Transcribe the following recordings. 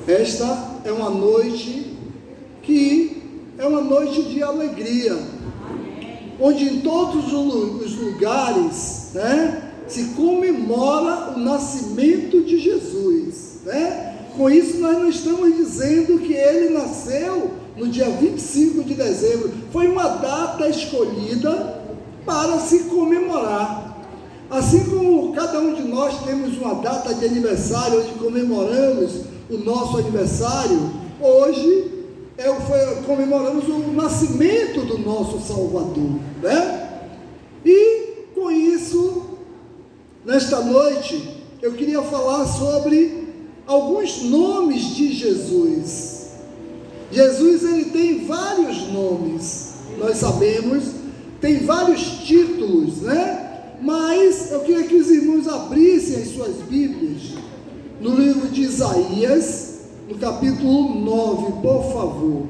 Esta é uma noite que é uma noite de alegria, onde em todos os lugares, se comemora o nascimento de Jesus, Com isso nós não estamos dizendo que ele nasceu no dia 25 de dezembro, foi uma data escolhida para se comemorar. Assim como cada um de nós temos uma data de aniversário, onde comemoramos o nosso aniversário, hoje comemoramos o nascimento do nosso Salvador, E com isso, nesta noite, eu queria falar sobre alguns nomes de Jesus. Jesus, ele tem vários nomes, nós sabemos, tem vários títulos, Mas eu queria que os irmãos abrissem as suas Bíblias no livro de Isaías, no capítulo 9, por favor.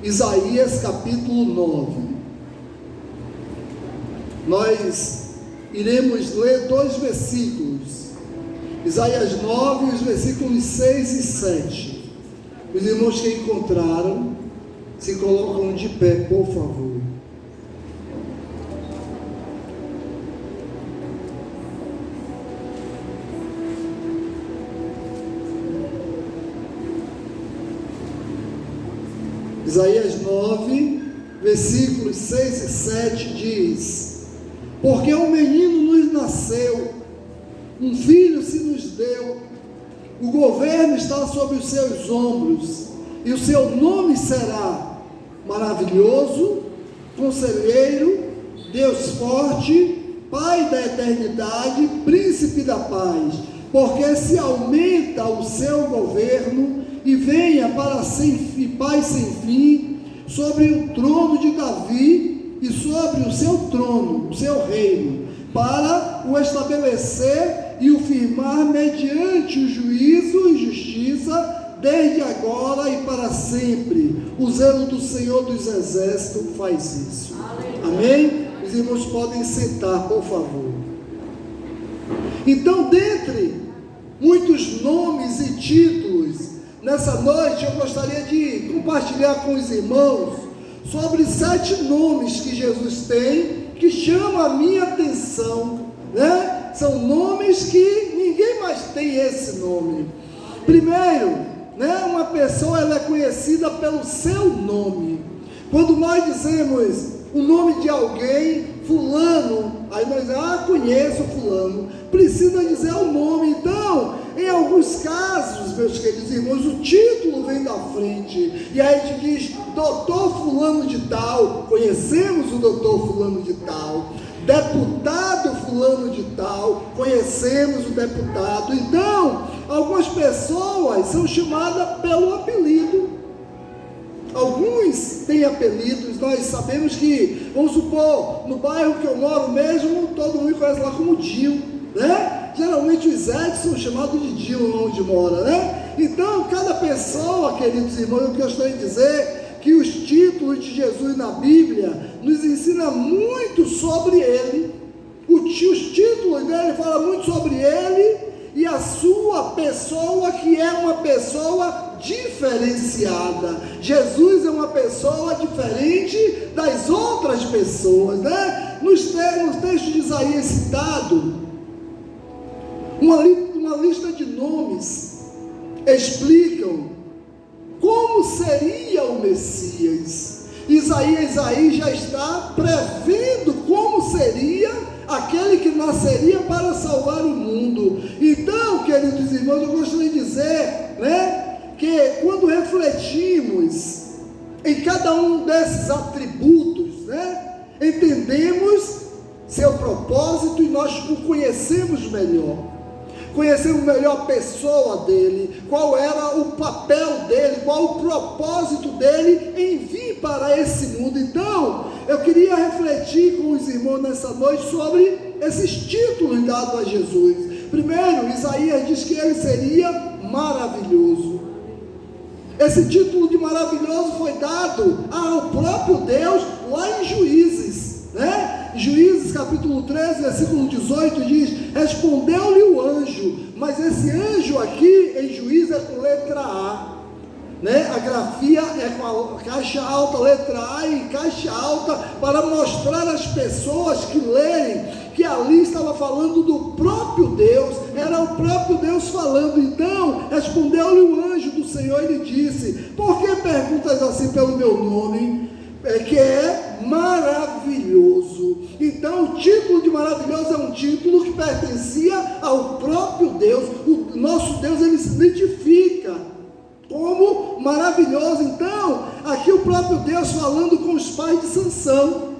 Isaías, capítulo 9. Nós iremos ler 2 versículos. Isaías 9, os versículos 6 e 7. Os irmãos que encontraram, se colocam de pé, por favor. Isaías 9, versículos 6 e 7 diz: porque um menino nos nasceu, um filho se nos deu, o governo está sobre os seus ombros, e o seu nome será Maravilhoso, Conselheiro, Deus Forte, Pai da Eternidade, Príncipe da Paz, porque se aumenta o seu governo e venha para paz sem fim sobre o trono de Davi e sobre o seu trono, o seu reino, para o estabelecer e o firmar mediante o juízo e justiça, desde agora e para sempre. O zelo do Senhor dos Exércitos faz isso. Amém? Os irmãos podem sentar, por favor. Então, dentre muitos nomes e títulos, nessa noite eu gostaria de compartilhar com os irmãos sobre 7 nomes que Jesus tem, que chamam a minha atenção, São nomes que ninguém mais tem esse nome. Primeiro, uma pessoa ela é conhecida pelo seu nome. Quando nós dizemos o nome de alguém, fulano, aí nós conheço fulano, precisa dizer o nome. Então, em alguns casos, meus queridos irmãos, o título vem da frente, e aí a gente diz, doutor fulano de tal, conhecemos o doutor fulano de tal, deputado fulano de tal, conhecemos o deputado. Então, algumas pessoas são chamadas pelo apelido, alguns têm apelidos. Nós sabemos que, vamos supor, no bairro que eu moro mesmo, todo mundo conhece lá como Dio, Geralmente os Zés são chamados de Dio onde mora, Então, cada pessoa, queridos irmãos, o que eu estou a dizer, que os títulos de Jesus na Bíblia nos ensina muito sobre ele. Os títulos dele falam muito sobre ele e a sua pessoa, que é uma pessoa diferenciada. Jesus é uma pessoa diferente das outras pessoas, No texto de Isaías citado, uma lista de nomes explicam como seria o Messias. Isaías aí já está prevendo como seria aquele que nasceria para salvar o mundo. Então, queridos irmãos, eu gostaria de dizer, que quando refletimos em cada um desses atributos, entendemos seu propósito e nós o conhecemos melhor. Conhecemos melhor a pessoa dele, qual era o papel dele, qual o propósito dele em vir para esse mundo. Então, eu queria refletir com os irmãos nessa noite sobre esses títulos dados a Jesus. Primeiro, Isaías diz que ele seria maravilhoso. Esse título de maravilhoso foi dado ao próprio Deus lá em Juízes, Juízes capítulo 13, versículo 18 diz: respondeu-lhe o anjo, mas esse anjo aqui em Juízes é com letra né? A grafia é com a caixa alta, letra A e caixa alta, para mostrar às pessoas que lerem que ali estava falando do próprio Deus, era o próprio Deus falando. Então respondeu-lhe o anjo do Senhor e lhe disse: por que perguntas assim pelo meu nome? Que é maravilhoso. Então o título de maravilhoso é um título que pertencia ao próprio Deus. O nosso Deus, ele se identifica como maravilhoso. Então aqui o próprio Deus falando com os pais de Sansão,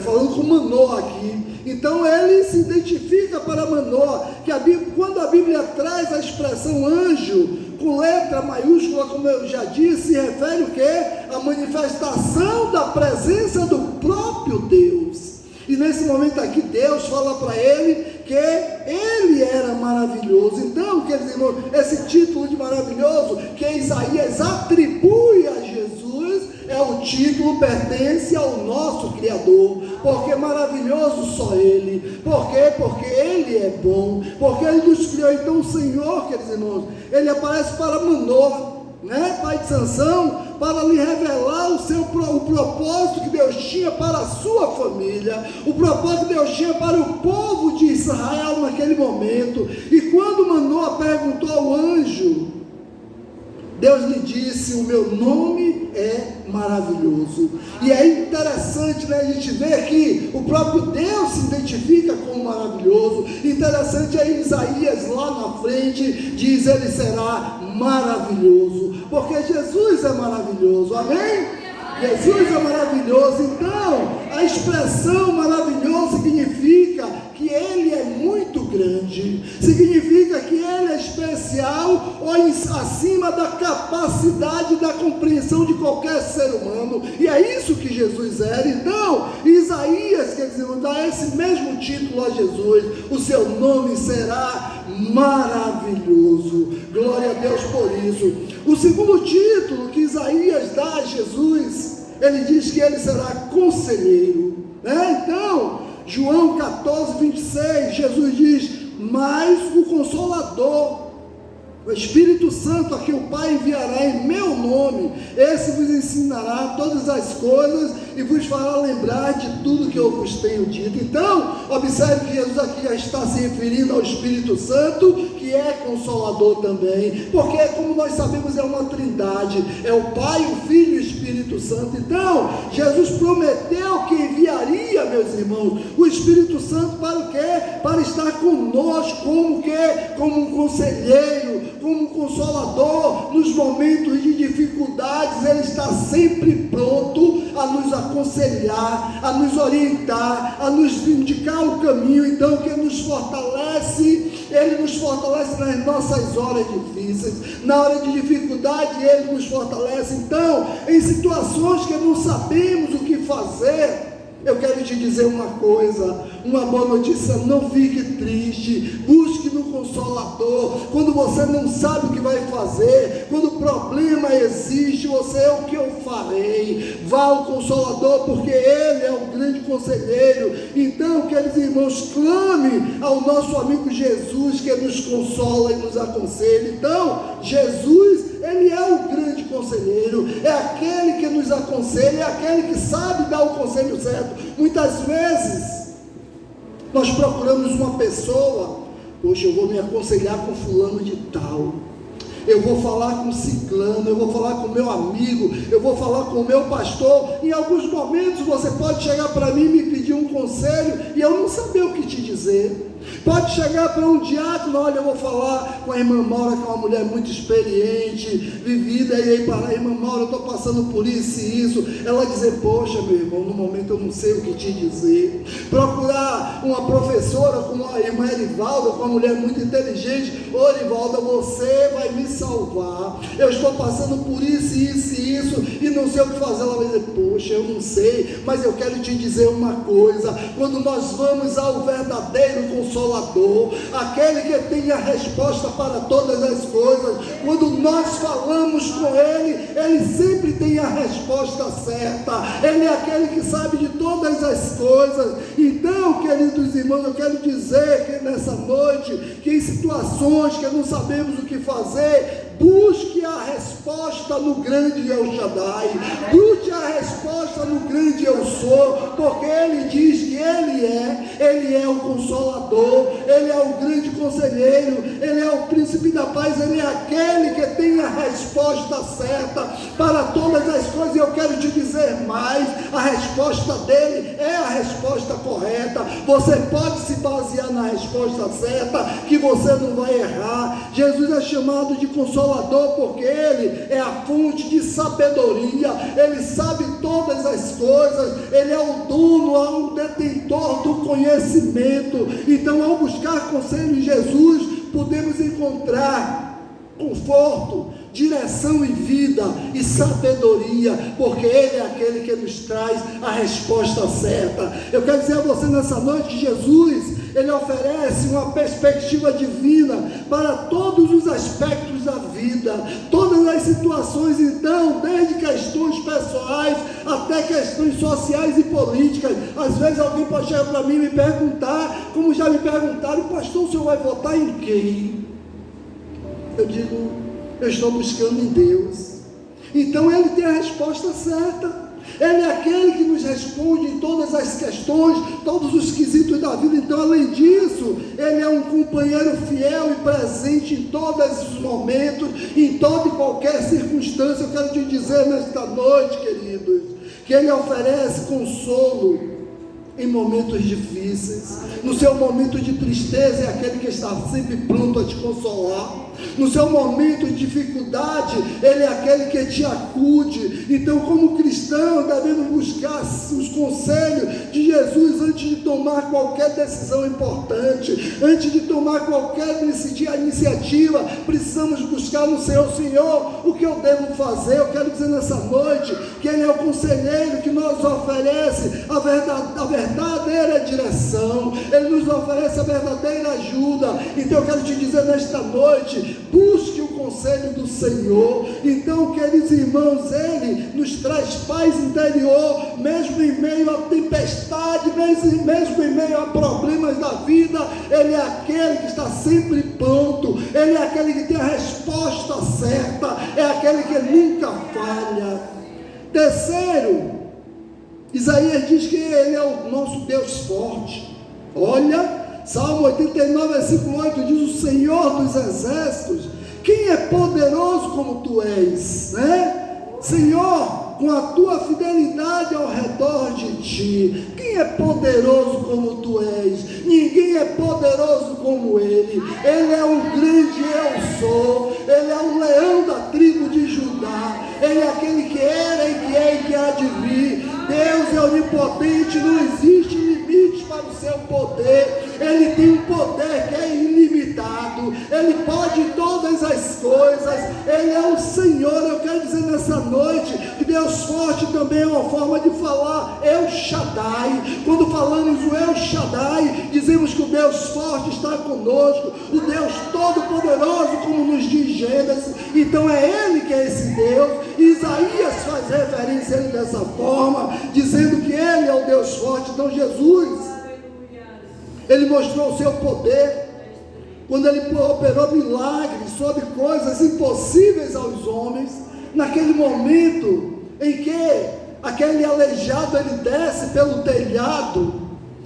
falando com Manoa aqui. Então ele se identifica para Manoa, que quando a Bíblia traz a expressão anjo com letra maiúscula, como eu já disse, se refere o quê? A manifestação da presença do próprio Deus. E nesse momento aqui Deus fala para ele que ele era maravilhoso. Então, queridos irmãos, esse título de maravilhoso que Isaías atribui a Jesus, o título pertence ao nosso Criador, porque maravilhoso só Ele. Por quê? Porque Ele é bom, porque Ele nos criou. Então o Senhor, queridos irmãos, Ele aparece para Manoa, né, pai de Sansão, para lhe revelar o propósito que Deus tinha para a sua família, o propósito que Deus tinha para o povo de Israel naquele momento. E quando Manoa perguntou ao anjo, Deus lhe disse: o meu nome é maravilhoso. E é interessante, né, a gente ver que o próprio Deus se identifica como maravilhoso. Interessante é Isaías lá na frente diz: ele será maravilhoso, porque Jesus é maravilhoso, amém? Jesus é maravilhoso. Então a expressão maravilhoso significa que Ele é muito grande, significa que Ele é especial, ou acima da capacidade da compreensão de qualquer ser humano. E é isso que Jesus era. Então Isaías, quer dizer, dá esse mesmo título a Jesus: o seu nome será maravilhoso. Glória a Deus por isso. O segundo título que Isaías dá a Jesus, ele diz que ele será conselheiro, né? Então João 14, 26, Jesus diz: mas o Consolador, o Espírito Santo, a quem o Pai enviará em meu nome, esse vos ensinará todas as coisas e vos fará lembrar de tudo que eu vos tenho dito. Então observe que Jesus aqui já está se referindo ao Espírito Santo, que é Consolador também, porque, como nós sabemos, é uma trindade, é o Pai, o Filho e o Espírito Santo. Então Jesus prometeu que enviaria, meus irmãos, o Espírito Santo para o quê? Para estar conosco, como um conselheiro, como um consolador. Nos momentos de dificuldades Ele está sempre pronto a nos aconselhar, a nos orientar, a nos indicar o caminho. Então que nos fortalece, Ele nos fortalece nas nossas horas difíceis, na hora de dificuldade Ele nos fortalece. Então em situações que não sabemos o que fazer, eu quero te dizer uma coisa, uma boa notícia: não fique triste, busque no Consolador. Quando você não sabe o que vai fazer, quando o problema existe, você: o que eu farei? Vá ao Consolador, porque Ele é o grande conselheiro. Então, queridos irmãos, clame ao nosso amigo Jesus, que nos consola e nos aconselha. Então, Jesus, Ele é o grande conselheiro, é aquele que nos aconselha, é aquele que sabe dar o conselho certo. Muitas vezes nós procuramos uma pessoa: poxa, eu vou me aconselhar com fulano de tal, eu vou falar com ciclano, eu vou falar com meu amigo, eu vou falar com o meu pastor. Em alguns momentos você pode chegar para mim e me pedir um conselho e eu não saber o que te dizer. Pode chegar para um diácono: olha, eu vou falar com a irmã Maura, que é uma mulher muito experiente, vivida, e aí para a irmã Maura, eu estou passando por isso e isso. Ela dizer: poxa, meu irmão, no momento eu não sei o que te dizer. Procurar uma professora como a irmã Erivalda, com uma mulher muito inteligente: ô Erivalda, você vai me salvar, eu estou passando por isso e isso e isso e não sei o que fazer. Ela vai dizer: poxa, eu não sei, mas eu quero te dizer uma coisa: quando nós vamos ao verdadeiro Consolador, aquele que tem a resposta para todas as coisas, quando nós falamos com Ele, Ele sempre tem a resposta certa. Ele é aquele que sabe de todas as coisas. Então, queridos irmãos, eu quero dizer que nessa noite, que em situações que não sabemos o que fazer, busque a resposta resposta no grande El Shaddai, busque a resposta no grande Eu Sou, porque Ele diz que Ele é o Consolador, Ele é o grande conselheiro, Ele é o príncipe da paz, Ele é aquele que tem a resposta certa para todas as coisas. E eu quero te dizer mais, a resposta dele é a resposta correta. Você pode se basear na resposta certa, que você não vai errar. Jesus é chamado de Consolador porque Ele é a fonte de sabedoria, Ele sabe todas as coisas, Ele é o dono, o detentor do conhecimento. Então, ao buscar conselho em Jesus, podemos encontrar conforto, direção e vida e sabedoria, porque Ele é aquele que nos traz a resposta certa. Eu quero dizer a você nessa noite que Jesus, Ele oferece uma perspectiva divina para todos os aspectos da vida, todas as situações, então, desde questões pessoais até questões sociais e políticas. Às vezes alguém pode chegar para mim e me perguntar, como já me perguntaram: pastor, o senhor vai votar em quem? Eu digo: eu estou buscando em Deus. Então Ele tem a resposta certa. Ele é aquele que nos responde em todas as questões, todos os quesitos da vida. Então, além disso, Ele é um companheiro fiel e presente em todos os momentos, em toda e qualquer circunstância. Eu quero te dizer nesta noite, queridos, que Ele oferece consolo em momentos difíceis. No seu momento de tristeza, é aquele que está sempre pronto a te consolar. No seu momento de dificuldade, Ele é aquele que te acude. Então, como cristão, devemos buscar os conselhos de Jesus antes de tomar qualquer decisão importante, antes de tomar qualquer iniciativa. Precisamos buscar no Senhor: Senhor, o que eu devo fazer? Eu quero dizer nessa noite que Ele é o conselheiro que nos oferece a verdadeira direção, Ele nos oferece a verdadeira ajuda. Então eu quero te dizer nesta noite: busque o conselho do Senhor. Então, queridos irmãos, Ele nos traz paz interior, mesmo em meio a tempestade, mesmo em meio a problemas da vida. Ele é aquele que está sempre pronto, Ele é aquele que tem a resposta certa, é aquele que nunca falha. Terceiro, Isaías diz que Ele é o nosso Deus forte. Olha, Salmo 89, versículo 8 diz: o Senhor dos exércitos, quem é poderoso como Tu és, né? Senhor, com a Tua fidelidade ao redor de Ti, quem é poderoso como Tu és? Ninguém é poderoso como Ele. Ele é o grande Eu Sou, Ele é o leão da tribo de Judá, Ele é aquele que era e que é e que há de vir. Deus é onipotente, não existe limites para o seu poder. Ele tem um poder que é ilimitado, Ele pode todas as coisas, Ele é o Senhor. Eu quero dizer nessa noite que Deus forte também é uma forma de falar El Shaddai. Quando falamos o El Shaddai, dizemos que o Deus forte está conosco, o Deus todo-poderoso, como nos diz Gênesis. Então é Ele que é esse Deus. Isaías faz referência a Ele dessa forma, dizendo que Ele é o Deus forte. Então Jesus, Ele mostrou o seu poder quando Ele operou milagres sobre coisas impossíveis aos homens. Naquele momento em que aquele aleijado, ele desce pelo telhado,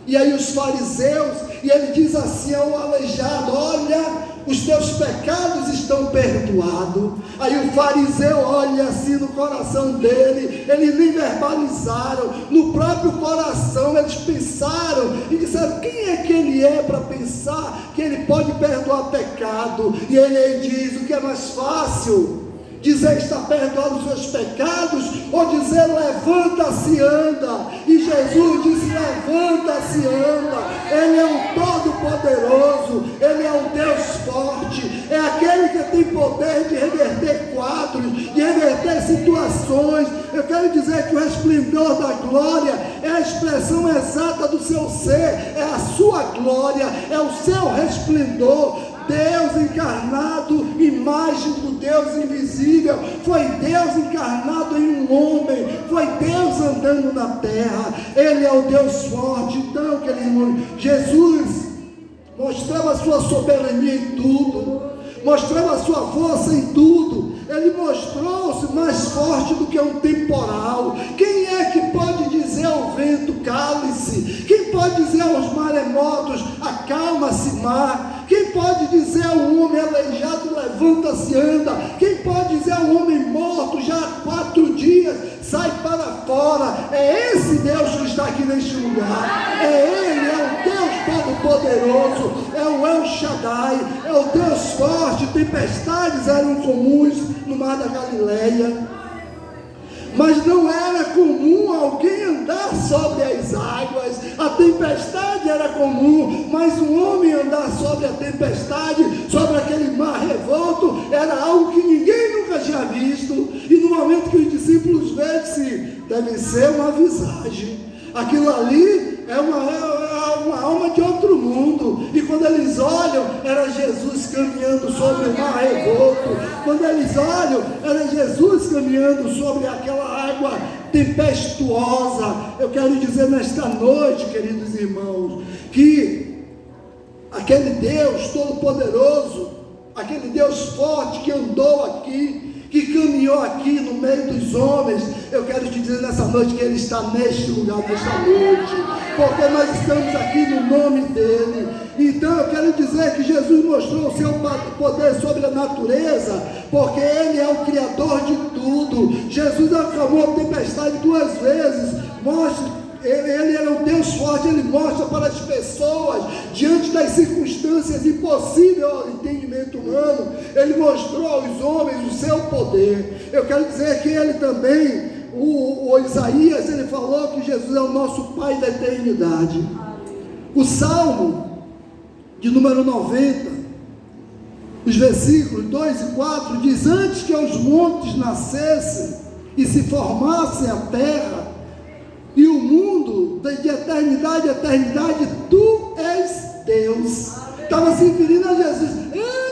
e aí os fariseus, e ele diz assim ao aleijado: olha, os teus pecados estão perdoados. Aí o fariseu olha assim no coração dele, eles nem verbalizaram, no próprio coração eles pensaram e disseram: quem é que ele é para pensar que ele pode perdoar pecado? E ele diz: o que é mais fácil? Dizer está perdoado os seus pecados, ou dizer levanta-se e anda? E Jesus disse: levanta-se e anda. Ele é o Todo-Poderoso, Ele é o Deus forte, é aquele que tem poder de reverter quadros, de reverter situações. Eu quero dizer que o resplendor da glória é a expressão exata do seu ser, é a sua glória, é o seu resplendor. Deus encarnado, imagem do Deus invisível, foi Deus encarnado em um homem, foi Deus andando na terra. Ele é o Deus forte. Então, querido irmão, Jesus mostrava a sua soberania em tudo, mostrava a sua força em tudo. Ele mostrou um temporal? Quem é que pode dizer ao vento, cale-se? Quem pode dizer aos maremotos, acalma-se mar? Quem pode dizer ao homem aleijado, levanta-se, anda? Quem pode dizer ao homem morto, já há 4 dias, sai para fora? É esse Deus que está aqui neste lugar. É Ele, é o Deus Todo-Poderoso, é o El Shaddai, é o Deus forte. Tempestades eram comuns no mar da Galileia, mas não era comum alguém andar sobre as águas. A tempestade era comum, mas um homem andar sobre a tempestade, sobre aquele mar revolto, era algo que ninguém nunca tinha visto. E no momento que os discípulos veem, deve ser uma visagem, aquilo ali é uma alma de outro mundo. E quando eles olham, era Jesus caminhando sobre o mar revolto. Quando eles olham, era Jesus caminhando sobre aquela água tempestuosa. Eu quero dizer nesta noite, queridos irmãos, que aquele Deus Todo-Poderoso, aquele Deus forte que andou aqui, que caminhou aqui no meio dos homens, eu quero te dizer nessa noite que Ele está neste lugar, nesta noite, porque nós estamos aqui no nome dEle. Então eu quero dizer que Jesus mostrou o seu poder sobre a natureza, porque Ele é o Criador de tudo. Jesus acalmou a tempestade 2 vezes. Ele era um Deus forte. Ele mostra para as pessoas, diante das circunstâncias impossíveis ao entendimento humano, Ele mostrou aos homens o seu poder. Eu quero dizer que Ele também, o Isaías, ele falou que Jesus é o nosso Pai da eternidade. O Salmo de número 90, os versículos 2 e 4, diz: antes que os montes nascessem e se formassem a terra, e o mundo de eternidade a eternidade, Tu és Deus. Estava se referindo a Jesus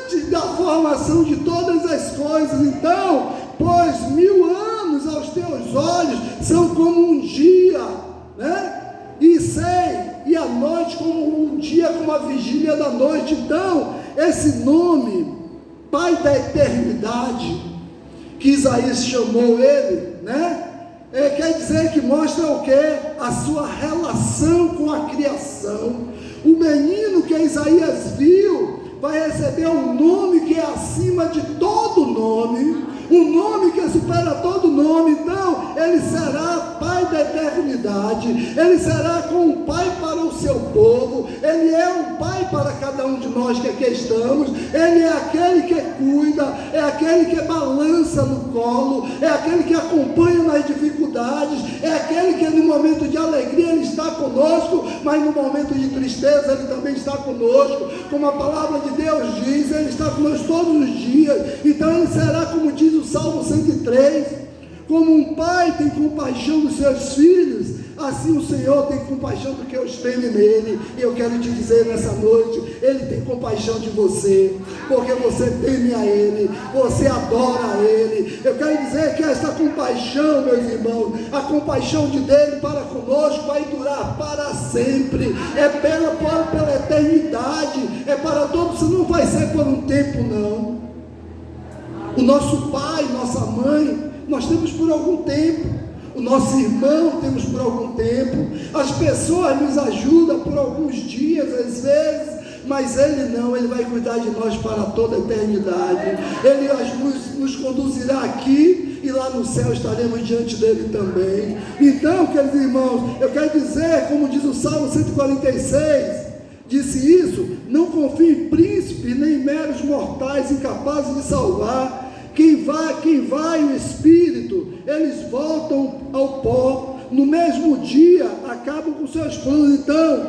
antes da formação de todas as coisas. Então, pois 1000 anos aos teus olhos são como um dia, né? E a noite como um dia, como a vigília da noite. Então, esse nome, Pai da eternidade, que Isaías chamou Ele, né? Quer dizer que mostra o que? A sua relação com a criação. O menino que Isaías viu vai receber um nome que é acima de todo nome, um nome que supera todo nome. Então ele será Pai da eternidade, ele será como um pai para o seu povo. Ele é um pai para cada um de nós que aqui estamos. Ele é aquele que cuida, é aquele que balança no colo, é aquele que acompanha nas dificuldades, é aquele que no momento de alegria Ele está conosco, mas no momento de tristeza Ele também está conosco. Como a palavra de Deus diz, Ele está conosco todos os dias. Então Ele será, como diz o Salmo 103, como um pai tem compaixão dos seus filhos, assim o Senhor tem compaixão do que os teme nele. E eu quero te dizer nessa noite, Ele tem compaixão de você, porque você teme a Ele, você adora a Ele. Eu quero dizer que essa compaixão, meus irmãos, a compaixão dele para conosco vai durar para sempre, é pela eternidade, é para todos. Isso não vai ser por um tempo, não. O nosso pai, nossa mãe, nós temos por algum tempo. O nosso irmão temos por algum tempo. As pessoas nos ajudam por alguns dias, às vezes, mas Ele não. Ele vai cuidar de nós para toda a eternidade. Ele nos conduzirá aqui, e lá no céu estaremos diante dele também. Então, queridos irmãos, eu quero dizer, como diz o Salmo 146, disse isso: não confie em príncipes, nem em meros mortais incapazes de salvar. Quem vai o Espírito, eles voltam ao pó, no mesmo dia acabam com seus planos. Então,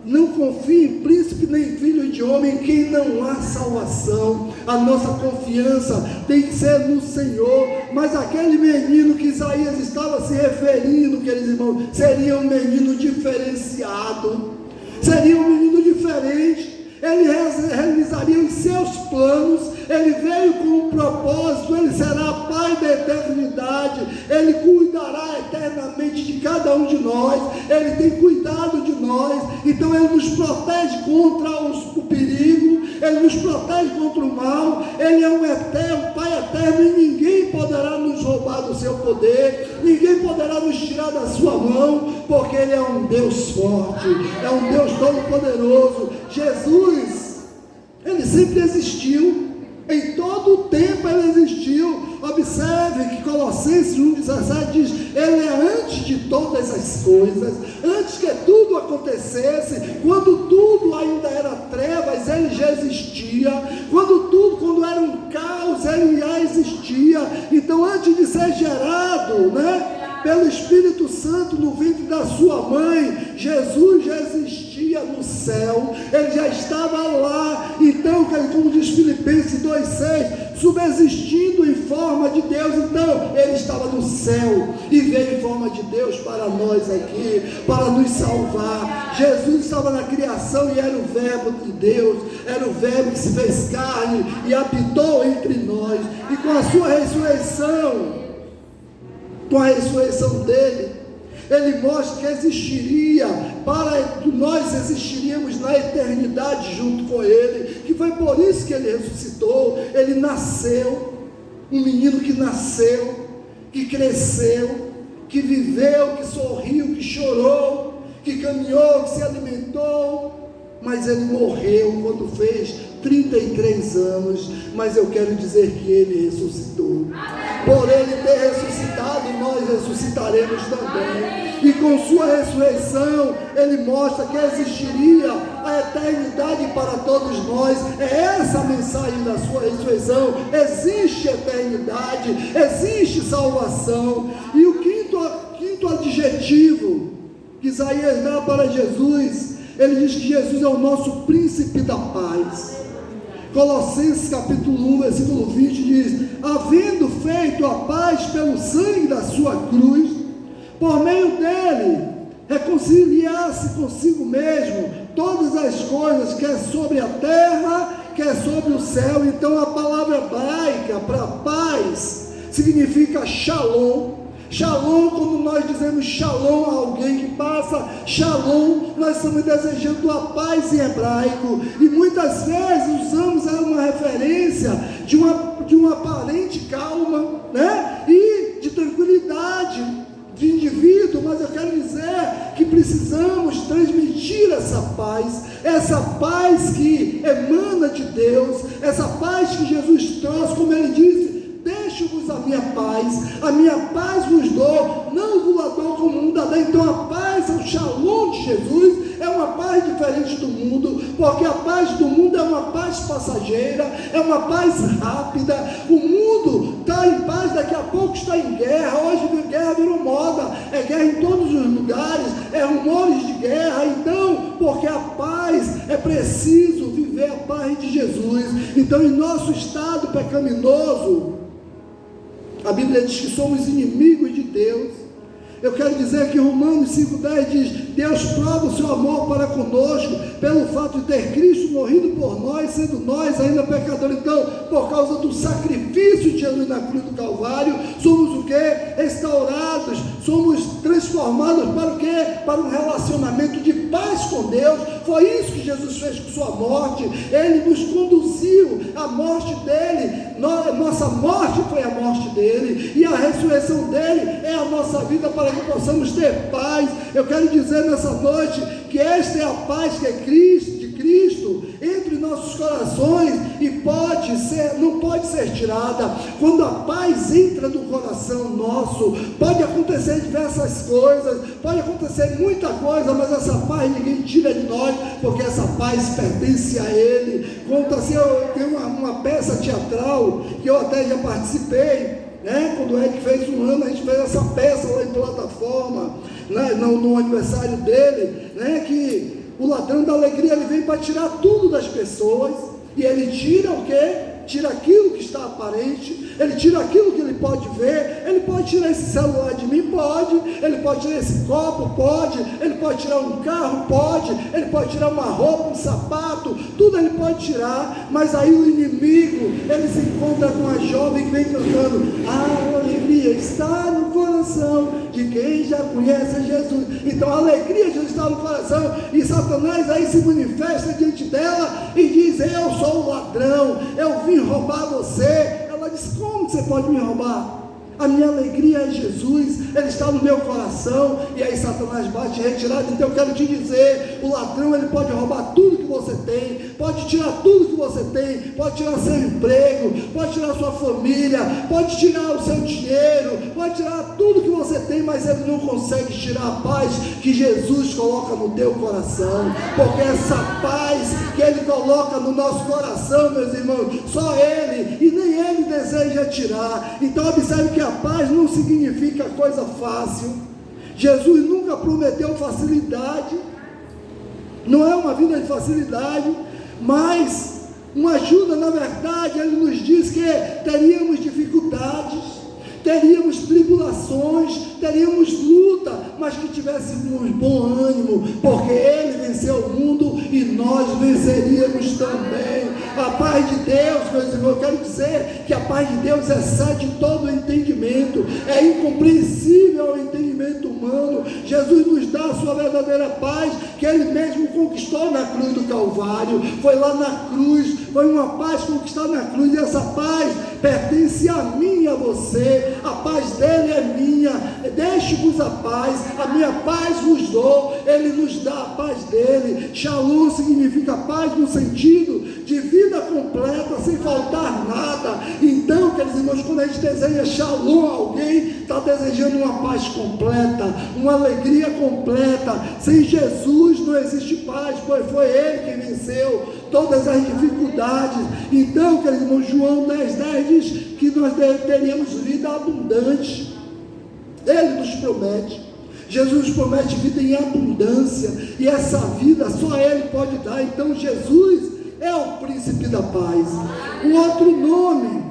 não confie em príncipe nem filho de homem, em quem não há salvação. A nossa confiança tem que ser no Senhor. Mas aquele menino que Isaías estava se referindo, queridos irmãos, seria um menino diferenciado, seria um menino diferente. Ele realizaria os seus planos. Ele veio com um propósito. Ele será Pai da eternidade. Ele cuidará eternamente de cada um de nós. Ele tem cuidado de nós. Então Ele nos protege contra o perigo, Ele nos protege contra o mal. Ele é um Pai eterno, e ninguém poderá nos nos roubar do seu poder, ninguém poderá nos tirar da sua mão, porque Ele é um Deus forte, é um Deus todo-poderoso. Jesus, Ele sempre existiu, em todo o tempo Ele existiu. Observe que Colossenses 1,17 diz: Ele é antes de todas as coisas, antes que tudo acontecesse, quando tudo ainda era trevas, Ele já existia, quando era um caos, Ele já existia. Então, antes de ser gerado, pelo Espírito Santo no ventre da sua mãe, Jesus já existia no céu, Ele já estava lá. Então, como diz Filipenses 2,6, subsistindo em forma de Deus, então Ele estava no céu e veio em forma de Deus para nós aqui, para nos salvar. Jesus estava na criação e era o verbo de Deus, era o verbo que se fez carne e habitou entre nós, e com a sua ressurreição, com a ressurreição dele, Ele mostra que existiria, nós existiríamos na eternidade junto com Ele, que foi por isso que Ele ressuscitou. Ele nasceu, um menino que nasceu, que cresceu, que viveu, que sorriu, que chorou, que caminhou, que se alimentou, mas Ele morreu quando fez 33 anos, mas eu quero dizer que Ele ressuscitou. Por Ele ter ressuscitado, nós ressuscitaremos também, e com sua ressurreição, Ele mostra que existiria a eternidade para todos nós. É essa a mensagem da sua ressurreição: existe eternidade, existe salvação. E o quinto adjetivo que Isaías dá para Jesus, ele diz que Jesus é o nosso príncipe da paz. Colossenses capítulo 1, versículo 20 diz: havendo feito a paz pelo sangue da sua cruz, por meio dele reconciliar-se consigo mesmo todas as coisas, quer sobre a terra, quer sobre o céu. Então a palavra hebraica para paz significa shalom. Shalom, quando nós dizemos shalom a alguém que passa shalom, nós estamos desejando a paz em hebraico, e muitas vezes usamos uma referência de uma aparente calma, e de tranquilidade de indivíduo, mas eu quero dizer que precisamos transmitir essa paz que emana de Deus, essa paz que Jesus trouxe, como Ele disse: deixo-vos a minha paz vos dou, não vos a dou como o mundo a dá. Então a paz, o shalom de Jesus, é uma paz diferente do mundo, porque a paz do mundo é uma paz passageira, é uma paz rápida. O mundo está em paz, daqui a pouco está em guerra. Hoje a guerra virou moda, é guerra em todos os lugares, é rumores de guerra. Então, porque a paz, é preciso viver a paz de Jesus. Então, em nosso estado pecaminoso, a Bíblia diz que somos inimigos de Deus. Eu quero dizer que Romanos 5,10 diz: Deus prova o seu amor para conosco, pelo fato de ter Cristo morrido por nós, sendo nós ainda pecadores. Então, por causa do sacrifício de Jesus na cruz do Calvário, somos o quê? Restaurados, somos transformados para o quê? Para um relacionamento de paz com Deus. Foi isso que Jesus fez com sua morte. Ele nos conduziu à morte dele. Nossa morte foi a morte dele, e a ressurreição dele é a nossa vida, para que possamos ter paz. Eu quero dizer nessa noite que esta é a paz que é de Cristo entre nossos corações, e não pode ser tirada. Quando a paz entra no coração nosso, pode acontecer diversas coisas, pode acontecer muita coisa, mas essa paz ninguém tira de nós, porque essa paz pertence a Ele. Conta assim, eu tenho uma peça teatral que eu até já participei, quando o Eric fez um ano, a gente fez essa peça lá em Plataforma, no aniversário dele, que o ladrão da alegria, ele vem para tirar tudo das pessoas, e ele tira o quê? Tira aquilo que está aparente, ele tira aquilo que ele pode ver. Ele pode tirar esse celular de mim? Pode. Ele pode tirar esse copo? Pode. Ele pode tirar um carro? Pode. Ele pode tirar uma roupa, um sapato, tudo ele pode tirar. Mas aí o inimigo, ele se encontra com uma jovem que vem cantando: a alegria está no coração de quem já conhece Jesus. Então a alegria já está no coração, e Satanás aí se manifesta diante dela e diz: eu sou o ladrão, eu vim roubar você. Ela diz: como você pode me roubar? A minha alegria é Jesus, Ele está no meu coração. E aí Satanás bate retirado. Então eu quero te dizer, o ladrão ele pode roubar tudo que você tem, pode tirar tudo que você tem, pode tirar seu emprego, pode tirar sua família, pode tirar o seu dinheiro, pode tirar tudo que você tem, mas ele não consegue tirar a paz que Jesus coloca no teu coração, porque essa paz que Ele coloca no nosso coração, meus irmãos, só Ele, e nem Ele deseja tirar. Então observe que a paz não significa coisa fácil. Jesus nunca prometeu facilidade, não é uma vida de facilidade, mas uma ajuda. Na verdade, Ele nos diz que teríamos dificuldades, teríamos tribulações, teríamos luta, mas que tivéssemos bom ânimo, porque Ele venceu o mundo e nós venceríamos também. A paz de Deus, meus irmãos, eu quero dizer que a paz de Deus excede todo o entendimento, é incompreensível ao entendimento humano. Jesus nos dá a sua verdadeira paz, que Ele mesmo conquistou na cruz do Calvário. Foi lá na cruz, foi uma paz conquistada na cruz, e essa paz pertence a mim e a você. A paz dele é minha, deixe-vos a paz, a minha paz vos dou. Ele nos dá a paz dele. Shalom significa paz no sentido de vida completa, sem faltar nada. Então, queridos irmãos, quando a gente deseja shalom a alguém, está desejando uma paz completa, uma alegria completa. Sem Jesus não existe paz, pois foi Ele quem venceu todas as dificuldades. Então, queridos irmãos, João 10,10 diz que nós teríamos vida abundante. Ele nos promete, Jesus promete vida em abundância, e essa vida só Ele pode dar. Então Jesus é o príncipe da paz. Um outro nome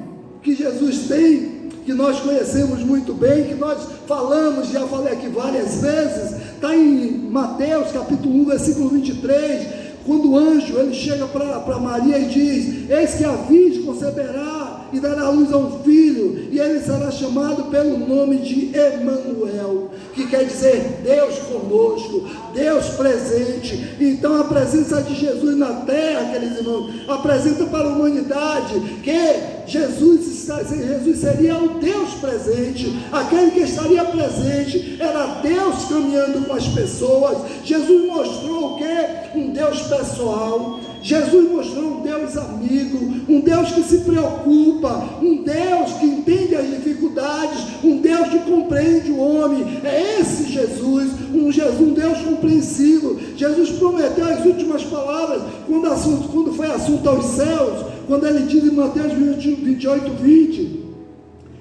que Jesus tem, que nós conhecemos muito bem, que nós falamos, já falei aqui várias vezes, está em Mateus capítulo 1, versículo 23, quando o anjo ele chega para Maria e diz: eis que a virgem conceberá e dará à luz a um filho, e ele será chamado pelo nome de Emanuel, que quer dizer Deus conosco, Deus presente. Então a presença de Jesus na terra, queridos irmãos, apresenta para a humanidade que Jesus seria o Deus presente. Aquele que estaria presente era Deus caminhando com as pessoas. Jesus mostrou o que? Um Deus pessoal. Jesus mostrou um Deus amigo, um Deus que se preocupa, um Deus que entende as dificuldades, um Deus que compreende o homem. É esse Jesus, um Deus compreensivo. Jesus prometeu as últimas palavras quando foi assunto aos céus, quando ele diz em Mateus 28:20: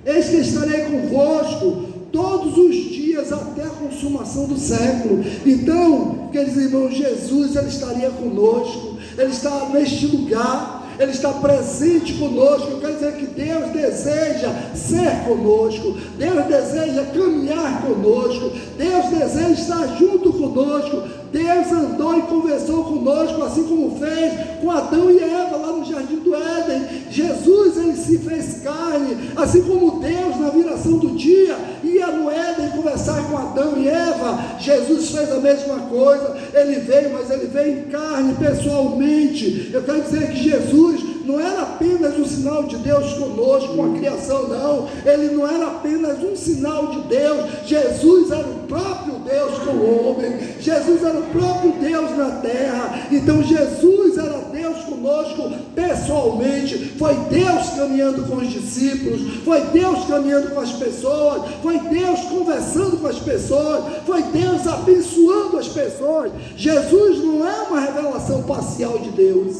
eis que estarei convosco todos os dias até a consumação do século. Então, queridos irmãos, Jesus ele estaria conosco, Ele está neste lugar, Ele está presente conosco. Eu quero dizer que Deus deseja ser conosco, Deus deseja caminhar conosco, Deus deseja estar junto conosco. Deus andou e conversou conosco, assim como fez com Adão e Eva lá no Jardim do Éden. Jesus ele se fez carne, assim como Deus na viração do dia ia no Éden conversar com Adão e Eva. Jesus fez a mesma coisa. Ele veio, mas ele veio em carne, pessoalmente. Eu quero dizer que Jesus não era apenas um sinal de Deus conosco, com a criação, não. Ele não era apenas um sinal de Deus. Jesus era o próprio Deus com o homem. Jesus era o próprio Deus na terra. Então Jesus era Deus conosco pessoalmente. Foi Deus caminhando com os discípulos, foi Deus caminhando com as pessoas, foi Deus conversando com as pessoas, foi Deus abençoando as pessoas. Jesus não é uma revelação parcial de Deus,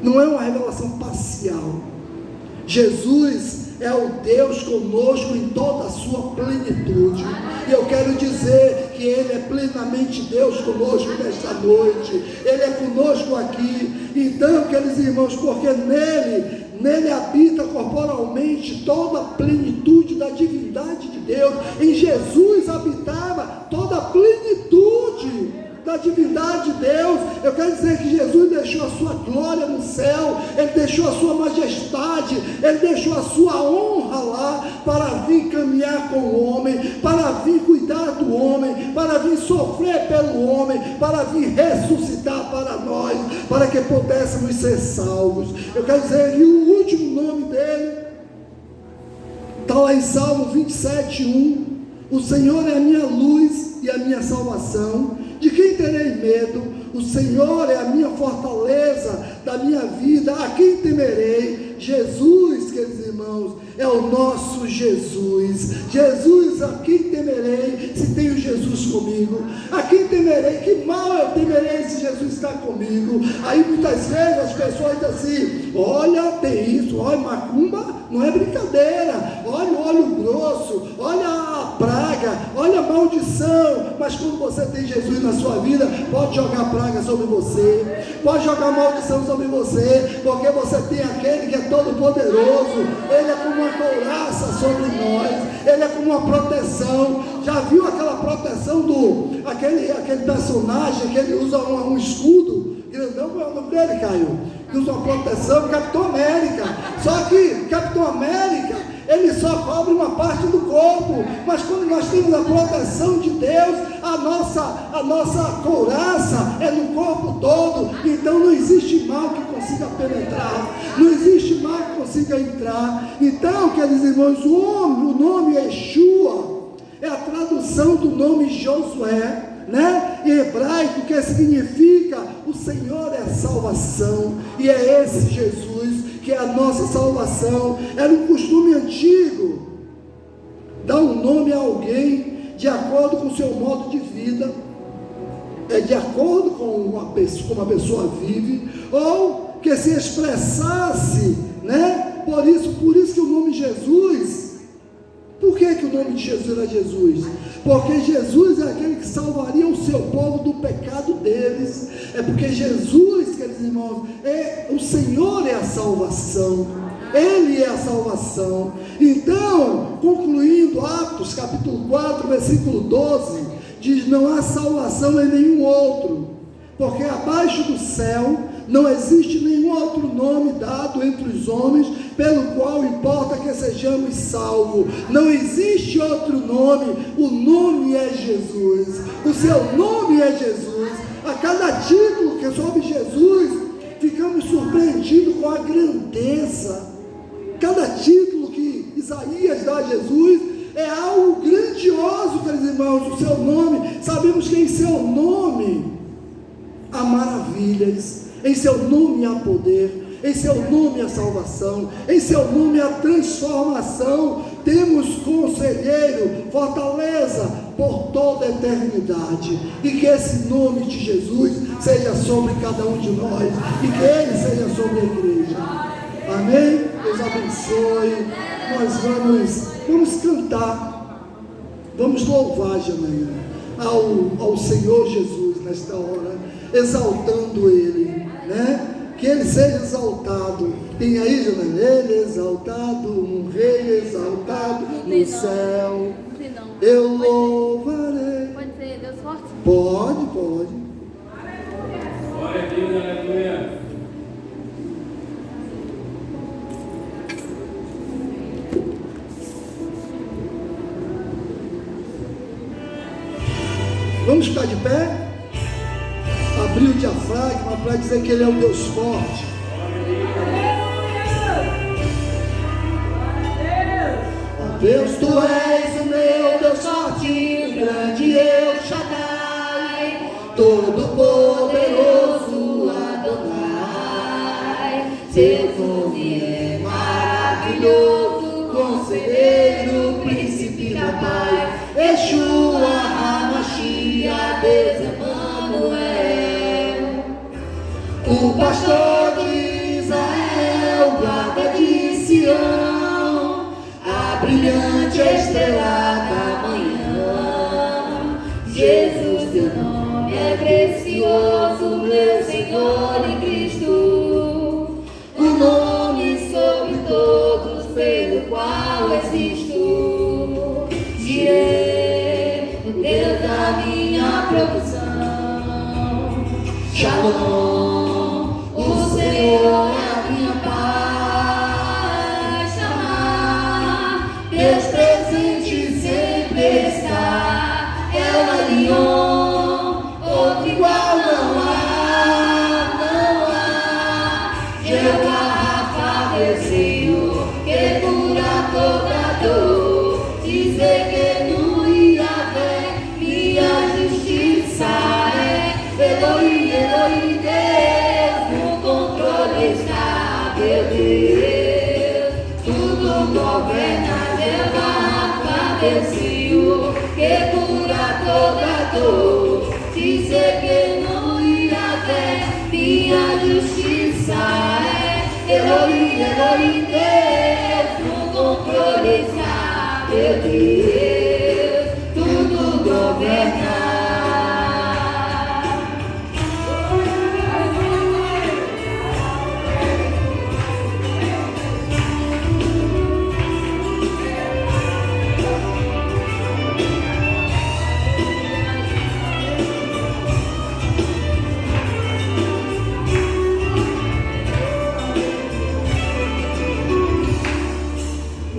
não é uma revelação parcial. Jesus é o Deus conosco em toda a sua plenitude. E eu quero dizer que Ele é plenamente Deus conosco nesta noite. Ele é conosco aqui. Então, queridos irmãos, porque nele habita corporalmente toda a plenitude da divindade de Deus. Em Jesus habitava toda a plenitude da divindade de Deus. Eu quero dizer que Jesus deixou a sua glória no céu, Ele deixou a sua majestade, Ele deixou a sua honra lá, para vir caminhar com o homem, para vir cuidar do homem, para vir sofrer pelo homem, para vir ressuscitar para nós, para que pudéssemos ser salvos. Eu quero dizer que o último nome dele Está lá em Salmo 27:1. O Senhor é a minha luz e a minha salvação. De quem terei medo? O Senhor é a minha fortaleza da minha vida. A quem temerei? Jesus, queridos irmãos, é o nosso Jesus. Jesus, a quem temerei se tenho Jesus comigo? A quem temerei? Que mal eu temerei se Jesus está comigo? Aí muitas vezes as pessoas dizem assim: olha, tem isso, olha, macumba não é brincadeira, olha o óleo grosso, olha a praga, olha a maldição. Mas quando você tem Jesus na sua vida, pode jogar praga sobre você, pode jogar maldição sobre você, porque você tem aquele que é todo poderoso. Ele é como uma couraça sobre nós, ele é como uma proteção. Já viu aquela proteção aquele personagem que ele usa um escudo grandão? Qual é o nome dele, Caio? Que usa uma proteção, Capitão América. Só que Capitão América, ele só cobre uma parte do corpo, mas quando nós temos a proteção de Deus, a nossa couraça é no corpo todo. Então não existe mal que consiga penetrar, não existe mal que consiga entrar. Então, queridos irmãos, o nome Yeshua é a tradução do nome Josué, né? Em hebraico, que significa o Senhor é a salvação, e é esse Jesus que é a nossa salvação. Era um costume antigo dar um nome a alguém de acordo com o seu modo de vida, de acordo com como a pessoa vive, ou que se expressasse, né? Por isso que o nome Jesus. Por que o nome de Jesus era Jesus? Porque Jesus é aquele que salvaria o seu povo do pecado deles. É porque Jesus, queridos irmãos, o Senhor é a salvação, Ele é a salvação. Então, concluindo, Atos capítulo 4, versículo 12, diz: não há salvação em nenhum outro, porque abaixo do céu não existe nenhum outro nome dado entre os homens, pelo qual importa que sejamos salvos. Não existe outro nome, o nome é Jesus, o seu nome é Jesus. A cada título que sobe Jesus, ficamos surpreendidos com a grandeza. Cada título que Isaías dá a Jesus é algo grandioso, queridos irmãos. O seu nome, sabemos que em seu nome há maravilhas, em seu nome há poder, em seu nome há salvação, em seu nome há transformação. Temos conselheiro, fortaleza por toda a eternidade. E que esse nome de Jesus seja sobre cada um de nós, e que ele seja sobre a igreja. Amém? Deus abençoe. Nós vamos cantar, vamos louvar de manhã ao Senhor Jesus nesta hora, exaltando Ele, né? Que Ele seja exaltado. Tem aí, Janine? Ele exaltado, um rei exaltado no céu. Eu louvarei. Pode ser Deus forte? Pode. Glória a Deus, aleluia. Vamos ficar de pé? Abrir o diafragma para dizer que Ele é um Deus forte. Ó Deus, Tu és o meu Deus forte, o grande El Shaddai, todo poderoso Adonai. Seu nome é maravilhoso, conselheiro, príncipe da paz, Yeshua HaMashiach, Deus Emmanuel. O pastor de Israel, guarda de Sião, a brilhante estrela da manhã. Jesus, teu nome é precioso, meu Senhor e Cristo, o nome sobre todos pelo qual existo. Direi, o Deus da minha provisão, Shalom, o Senhor é a minha paz. Chamar, Deus presente sempre está, El Elyon, outro igual não há. Jeová Rafa, meu Senhor, que cura toda dor. dizer que no Yahvé minha justiça é. Elohim, Elohim, Deus, no controle está, meu Deus. Tudo governa, Jeová, meu Senhor, que cura toda dor. Dizer que no Yahvé minha justiça é. Elohim, Elohim, Deus, no controle está, meu Deus. Tudo governa.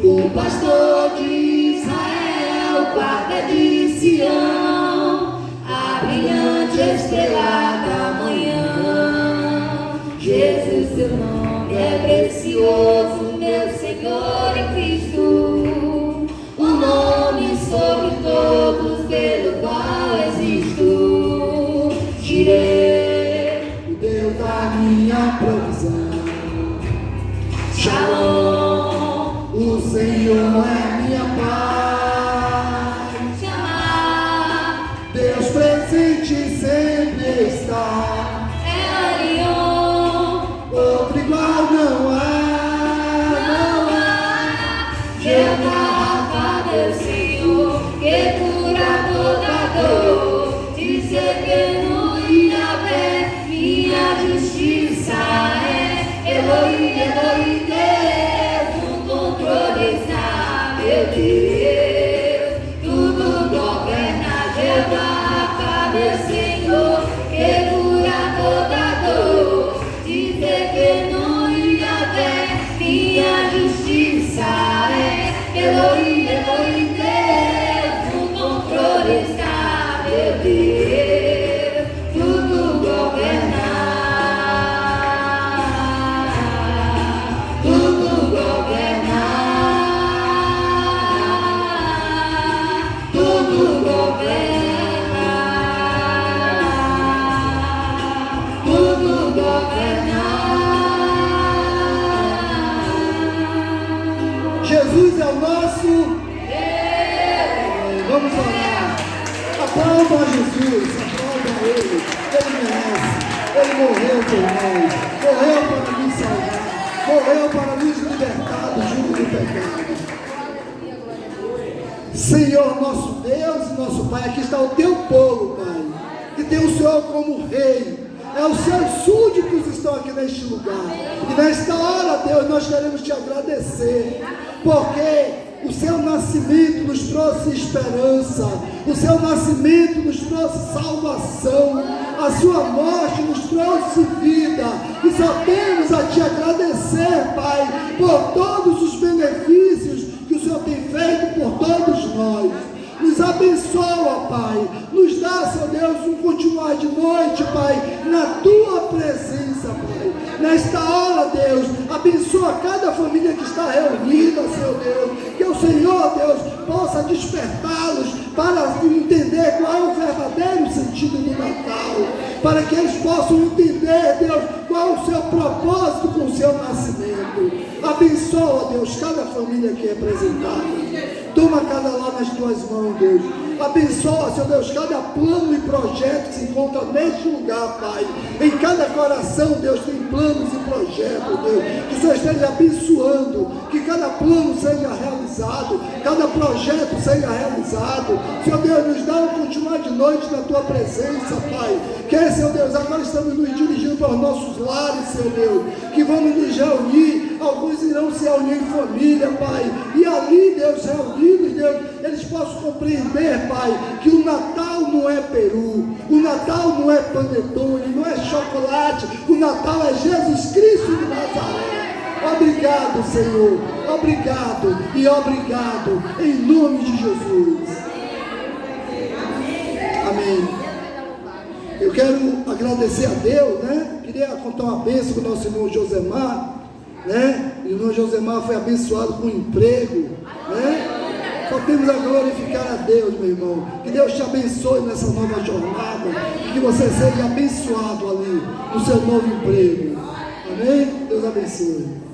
O pastor de Israel, guarda de Sião, a brilhante estrela da manhã. Jesus, teu nome é precioso, meu Senhor e Cristo, o nome sobre todos pelo qual existo. Jireh, O Deus da minha provisão. Shalom, O Senhor é minha paz. chamar, Deus presente sempre está. é Elion. Outro igual não há. Jeová Rafa, meu Senhor, que cura toda dor. Dizer que no Yahvé minha justiça é. Elohim, Elohim, Deus, no controle está, meu Deus. Tudo governa, Jeová Rafa, meu Senhor, que cura toda dor. Dizer que no Yahvé minha justiça é. Elohim, Elohim, Deus, no controle está, meu Deus. Tudo governa. Tudo governa. Tudo governa. Tudo governa. Jesus é o nosso. Vamos orar. Aplauda a Jesus, aplauda a Ele. Ele merece. Ele morreu por nós. Morreu para nos salvar. Morreu para nos libertar do jugo do pecado. Senhor, nosso Deus e nosso Pai, aqui está o teu povo, Pai, que tem o Senhor como Rei. É os seus súditos que estão aqui neste lugar. E nesta hora, Deus, nós queremos te agradecer, porque o seu nascimento nos trouxe esperança, o seu nascimento nos trouxe salvação, a sua morte nos trouxe vida, e só temos a te agradecer, Pai, por todos os benefícios que o Senhor tem feito por todos nós. Nos abençoa, Pai, nos dá, Senhor Deus, um continuar de noite, Pai, na tua presença, Pai. Nesta hora, Deus, abençoa cada família que está reunida, Senhor Deus, que o Senhor, Deus, possa despertá-los para entender qual é o verdadeiro sentido do Natal, para que eles possam entender, Deus, qual é o seu propósito com o seu nascimento. Abençoa, Deus, cada família aqui representada. Toma cada lá nas tuas mãos, Deus. Abençoa, Senhor Deus, cada plano e projeto que se encontra neste lugar, Pai. Em cada coração, Deus, tem planos e projetos, Deus. Que o Senhor esteja abençoando, que cada plano seja realizado, cada projeto seja realizado. Senhor Deus, nos dá um continuar de noite na tua presença, Pai. Que, Senhor Deus, agora estamos nos dirigindo para os nossos lares, Senhor Deus, que vamos nos reunir. Alguns irão se reunir em família, Pai. E ali, Deus, reunidos, Deus, eles possam compreender, Pai, que o Natal não é peru, o Natal não é panetone, não é chocolate, o Natal é Jesus Cristo de Nazaré. Obrigado, Senhor, obrigado e obrigado, em nome de Jesus. Amém. Eu quero agradecer a Deus, né? Queria contar uma bênção com o nosso irmão Josemar, né? O irmão Josemar foi abençoado com emprego, né? Só temos a glorificar a Deus, meu irmão. Que Deus te abençoe nessa nova jornada. E que você seja abençoado ali no seu novo emprego. Amém? Deus abençoe.